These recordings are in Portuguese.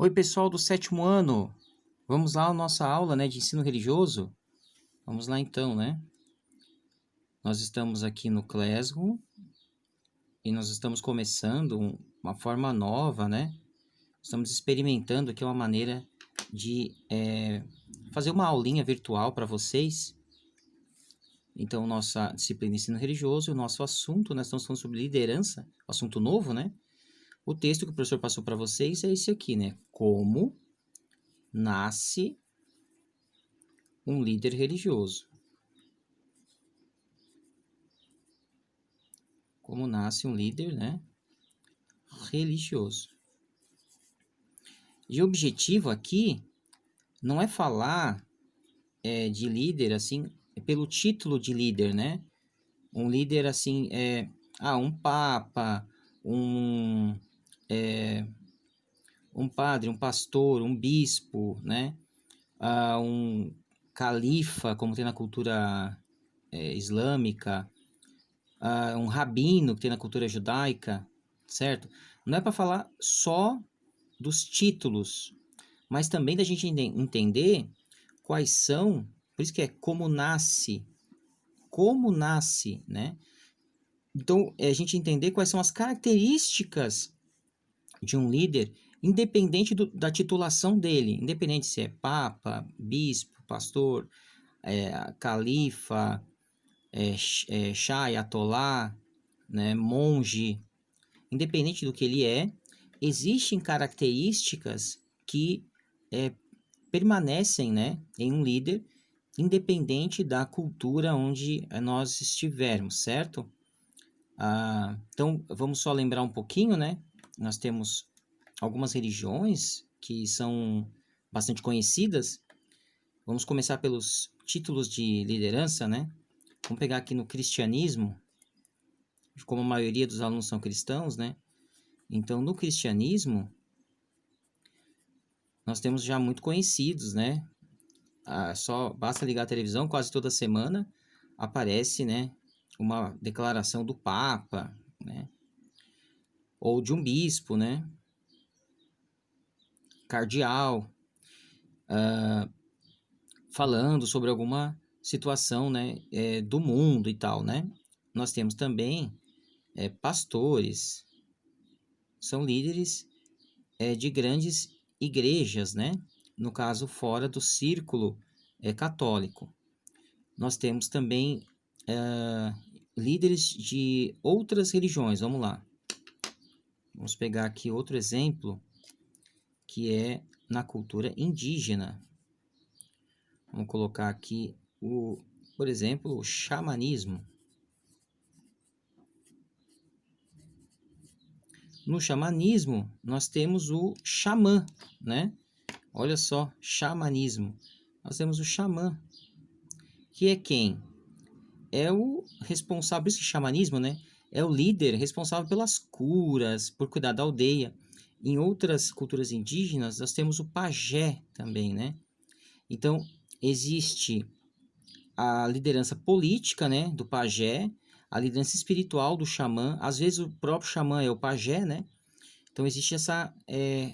Oi, pessoal do sétimo ano. Vamos lá à nossa aula, né, de ensino religioso? Vamos lá então, né? Nós estamos aqui no Classroom e nós estamos começando uma forma nova, né? Estamos experimentando aqui uma maneira de fazer uma aulinha virtual para vocês. Então, nossa disciplina de ensino religioso, o nosso assunto, nós estamos falando sobre liderança, assunto novo, né? O texto que o professor passou para vocês é esse aqui, né? Como nasce um líder religioso. Como nasce um líder, né, religioso. E o objetivo aqui não é falar de líder assim pelo título de líder, né? Um líder assim um papa, um um padre, um pastor, um bispo, né? Um califa, como tem na cultura islâmica, um rabino que tem na cultura judaica, certo? Não é para falar só dos títulos, mas também da gente entender quais são, por isso que é como nasce, né? Então, é a gente entender quais são as características de um líder, independente da titulação dele, independente se é papa, bispo, pastor, califa, shah, ayatolá, né, monge, independente do que ele existem características que permanecem, né, em um líder, independente da cultura onde nós estivermos, certo? Então, vamos só lembrar um pouquinho, né? Nós temos algumas religiões que são bastante conhecidas. Vamos começar pelos títulos de liderança, né? Vamos pegar aqui no cristianismo, como a maioria dos alunos são cristãos, né? Então, no cristianismo, nós temos já muito conhecidos, né? Só basta ligar a televisão, quase toda semana aparece, né, uma declaração do Papa, né, ou de um bispo, né, cardeal, falando sobre alguma situação, né, do mundo e tal, né. Nós temos também pastores, são líderes de grandes igrejas, né, no caso fora do círculo católico. Nós temos também líderes de outras religiões. Vamos lá. Vamos pegar aqui outro exemplo, que é na cultura indígena. Vamos colocar aqui, por exemplo, o xamanismo. No xamanismo, nós temos o xamã, né? Olha só, xamanismo. Nós temos o xamã, que é quem? É o responsável, por isso que xamanismo, né? É o líder responsável pelas curas, por cuidar da aldeia. Em outras culturas indígenas, nós temos o pajé também, né? Então, existe a liderança política, né, do pajé, a liderança espiritual do xamã, às vezes o próprio xamã é o pajé, né? Então, existe essa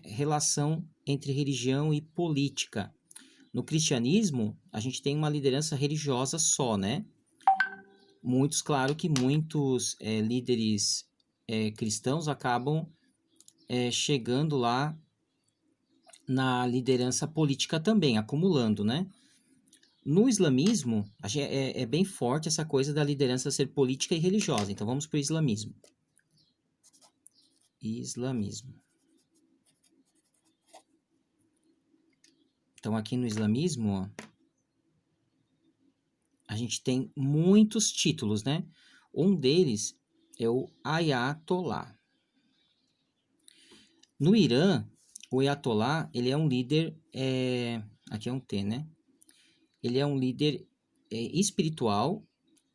relação entre religião e política. No cristianismo, a gente tem uma liderança religiosa só, né? Claro que muitos líderes cristãos acabam chegando lá na liderança política também, acumulando, né? No islamismo, é bem forte essa coisa da liderança ser política e religiosa. Então, vamos para o islamismo. Islamismo. Então, aqui no islamismo, ó, a gente tem muitos títulos, né? Um deles é o Ayatollah. No Irã, o Ayatollah, ele é um líder, aqui é um T, né? Ele é um líder espiritual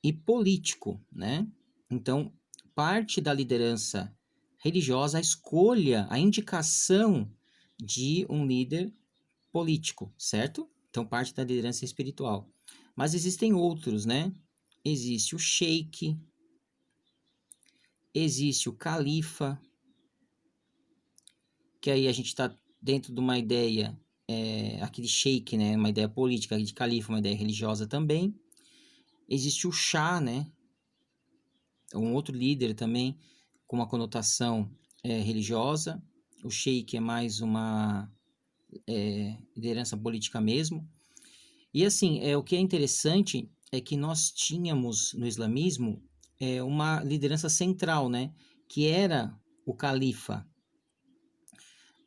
e político, né? Então, parte da liderança religiosa, a escolha, a indicação de um líder político, certo? Então, parte da liderança espiritual. Mas existem outros, né? Existe o sheik, existe o califa, que aí a gente está dentro de uma ideia, aqui de sheik, né? Uma ideia política, de califa, uma ideia religiosa também. Existe o Shah, né? Um outro líder também com uma conotação religiosa. O sheik é mais uma liderança política mesmo. E assim, o que é interessante é que nós tínhamos no islamismo uma liderança central, né? Que era o califa,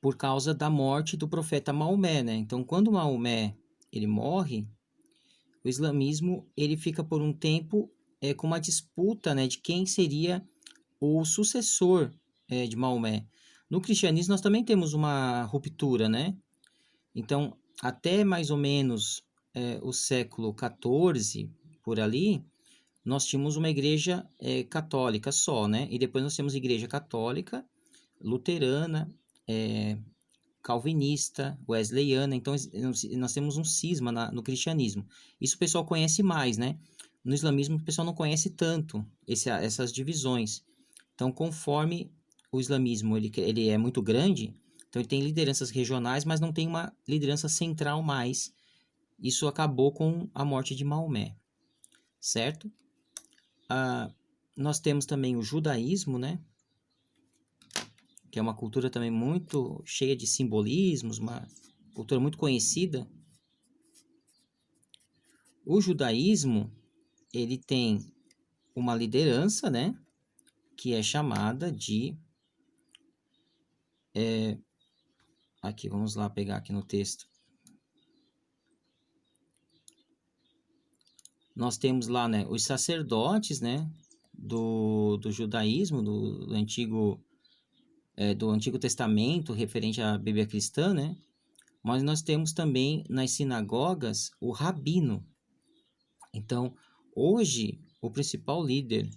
por causa da morte do profeta Maomé, né? Então, quando Maomé ele morre, o islamismo ele fica por um tempo com uma disputa, né, de quem seria o sucessor de Maomé. No cristianismo nós também temos uma ruptura, né? Então, até mais ou menos o século XIV, por ali, nós tínhamos uma igreja católica só, né? E depois nós temos igreja católica, luterana, calvinista, wesleyana. Então, nós temos um cisma no cristianismo. Isso o pessoal conhece mais, né? No islamismo, o pessoal não conhece tanto essas divisões. Então, conforme o islamismo ele é muito grande, então ele tem lideranças regionais, mas não tem uma liderança central mais. Isso acabou com a morte de Maomé, certo? Nós temos também o judaísmo, né? Que é uma cultura também muito cheia de simbolismos, uma cultura muito conhecida. O judaísmo, ele tem uma liderança, né? Que é chamada de... aqui, vamos lá pegar aqui no texto. Nós temos lá, né, os sacerdotes, né, do judaísmo, do Antigo Testamento, referente à Bíblia cristã, né? Mas nós temos também nas sinagogas o rabino. Então, hoje, o principal líder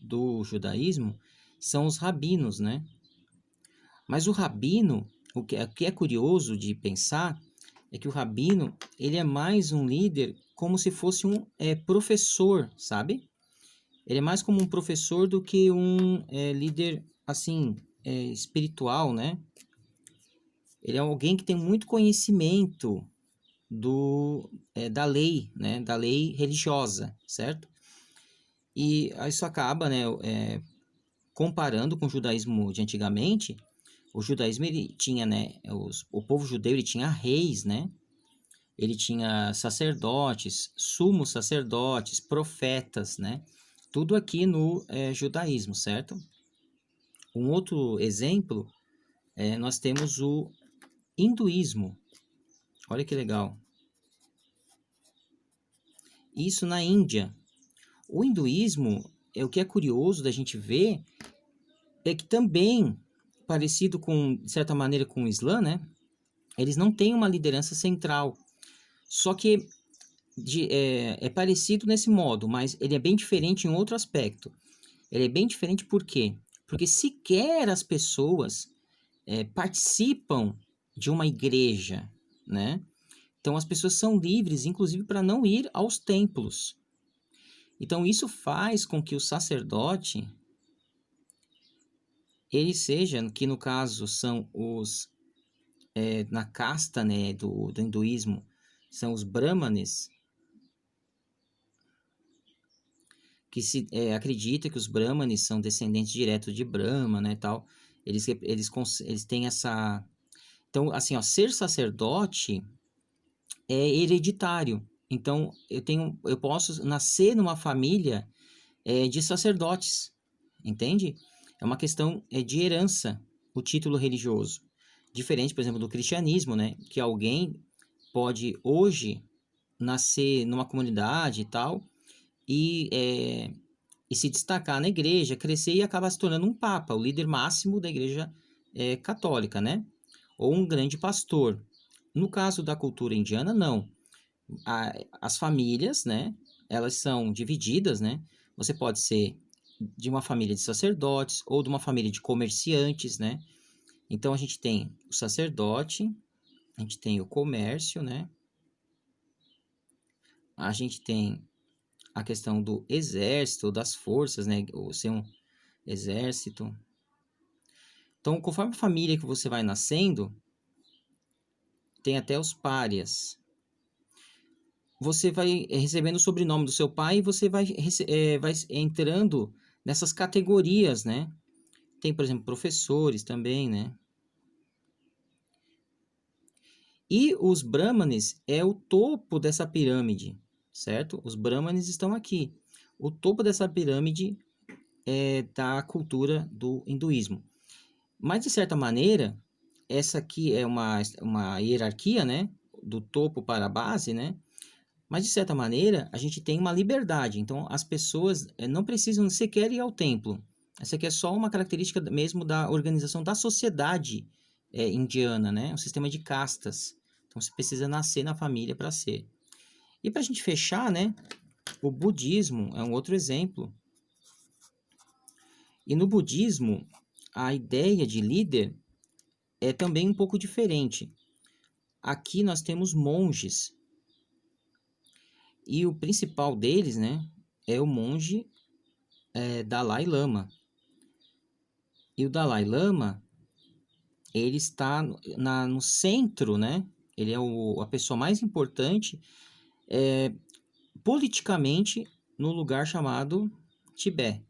do judaísmo são os rabinos, né? Mas o rabino, o que é curioso de pensar, é que o rabino, ele é mais um líder como se fosse um professor, sabe? Ele é mais como um professor do que um líder, assim, espiritual, né? Ele é alguém que tem muito conhecimento da lei, né? Da lei religiosa, certo? E isso acaba, né? Comparando com o judaísmo de antigamente, o judaísmo ele tinha, né? O povo judeu ele tinha reis, né? Ele tinha sacerdotes, sumos sacerdotes, profetas, né? Tudo aqui no judaísmo, certo? Um outro exemplo, nós temos o hinduísmo. Olha que legal. Isso na Índia. O hinduísmo, o que é curioso da gente ver, é que também, parecido com, de certa maneira, com o Islã, né? Eles não têm uma liderança central. Só que é parecido nesse modo, mas ele é bem diferente em outro aspecto. Ele é bem diferente por quê? Porque sequer as pessoas participam de uma igreja, né? Então as pessoas são livres, inclusive, para não ir aos templos. Então isso faz com que o sacerdote, ele seja, que no caso são os, na casta, né, do hinduísmo, são os brahmanes, que se acredita que os brahmanes são descendentes diretos de Brahma, né, tal. Eles têm essa... Então, assim, ó, ser sacerdote é hereditário. Então, eu posso nascer numa família de sacerdotes, entende? É uma questão de herança, o título religioso. Diferente, por exemplo, do cristianismo, né? Que alguém pode hoje nascer numa comunidade e tal, e se destacar na igreja, crescer e acabar se tornando um papa, o líder máximo da igreja católica, né? Ou um grande pastor. No caso da cultura indiana, não. As famílias, né? Elas são divididas, né? Você pode ser de uma família de sacerdotes ou de uma família de comerciantes, né? Então a gente tem o sacerdote, a gente tem o comércio, né? A gente tem a questão do exército, das forças, né? Ou ser um exército. Então, conforme a família que você vai nascendo, tem até os párias. Você vai recebendo o sobrenome do seu pai e você vai entrando nessas categorias, né? Tem, por exemplo, professores também, né? E os brahmanes é o topo dessa pirâmide, certo? Os brahmanes estão aqui. O topo dessa pirâmide é da cultura do hinduísmo. Mas, de certa maneira, essa aqui é uma hierarquia, né? Do topo para a base, né? Mas, de certa maneira, a gente tem uma liberdade. Então, as pessoas não precisam sequer ir ao templo. Essa aqui é só uma característica mesmo da organização da sociedade indiana, né? Um sistema de castas. Então, você precisa nascer na família para ser. E para a gente fechar, né? O budismo é um outro exemplo. E no budismo, a ideia de líder é também um pouco diferente. Aqui nós temos monges. E o principal deles, né? É o monge Dalai Lama. E o Dalai Lama, ele está no centro, né? Ele é a pessoa mais importante politicamente no lugar chamado Tibete,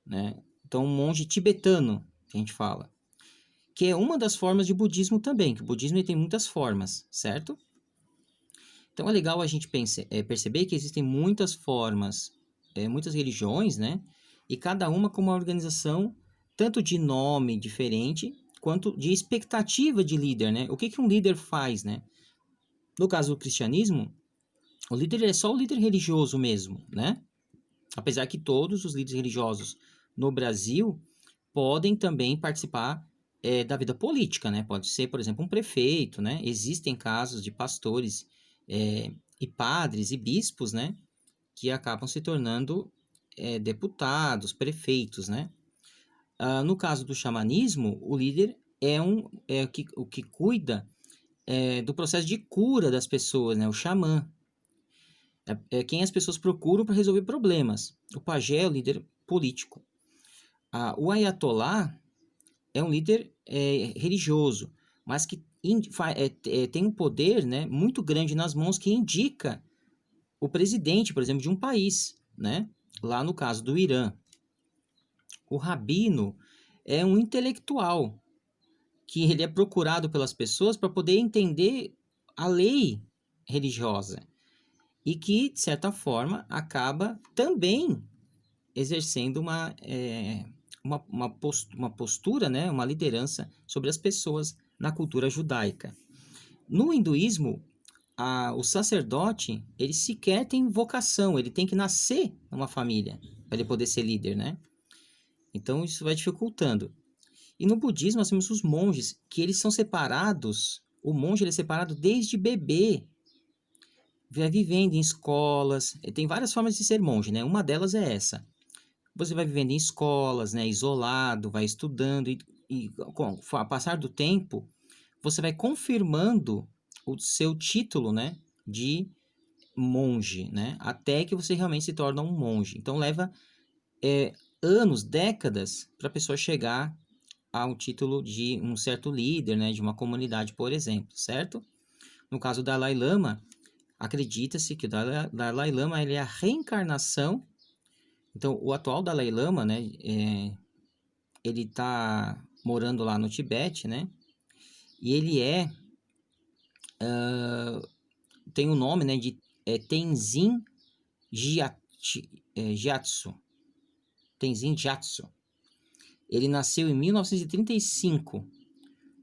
né? Então, um monge tibetano, que a gente fala. Que é uma das formas de budismo também, que o budismo ele tem muitas formas, certo? Então, é legal a gente perceber que existem muitas formas, muitas religiões, né? E cada uma com uma organização tanto de nome diferente, quanto de expectativa de líder, né? O que um líder faz, né? No caso do cristianismo, o líder é só o líder religioso mesmo, né? Apesar que todos os líderes religiosos no Brasil podem também participar da vida política, né? Pode ser, por exemplo, um prefeito, né? Existem casos de pastores e padres e bispos, né? Que acabam se tornando deputados, prefeitos, né? No caso do xamanismo, o líder é o que cuida do processo de cura das pessoas, né? O xamã. É quem as pessoas procuram para resolver problemas. O pajé é o líder político. O ayatolá é um líder religioso, mas que tem um poder, né, muito grande nas mãos que indica o presidente, por exemplo, de um país, né? Lá no caso do Irã. O rabino é um intelectual que ele é procurado pelas pessoas para poder entender a lei religiosa e que, de certa forma, acaba também exercendo uma postura, né, uma liderança sobre as pessoas na cultura judaica. No hinduísmo, o sacerdote, ele sequer tem vocação, ele tem que nascer numa família para ele poder ser líder, né? Então, isso vai dificultando. E no budismo, nós temos os monges, que eles são separados, o monge ele é separado desde bebê, vai vivendo em escolas, tem várias formas de ser monge, né? Uma delas é essa. Você vai vivendo em escolas, né? Isolado, vai estudando, e com o passar do tempo, você vai confirmando o seu título, né? De monge, né? Até que você realmente se torna um monge. Então, leva anos, décadas, para a pessoa chegar a um título de um certo líder, né, de uma comunidade, por exemplo, certo? No caso do Dalai Lama, acredita-se que o Dalai Lama ele é a reencarnação. Então, o atual Dalai Lama, né, ele está morando lá no Tibete, né, e ele tem o nome, né, de Tenzin Gyatso. Tenzin Gyatso. Ele nasceu em 1935,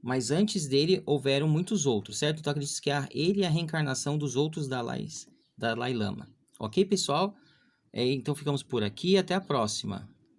mas antes dele houveram muitos outros, certo? Então acredito que ele é a reencarnação dos outros Dalai Lama. Ok, pessoal? Então ficamos por aqui, até a próxima.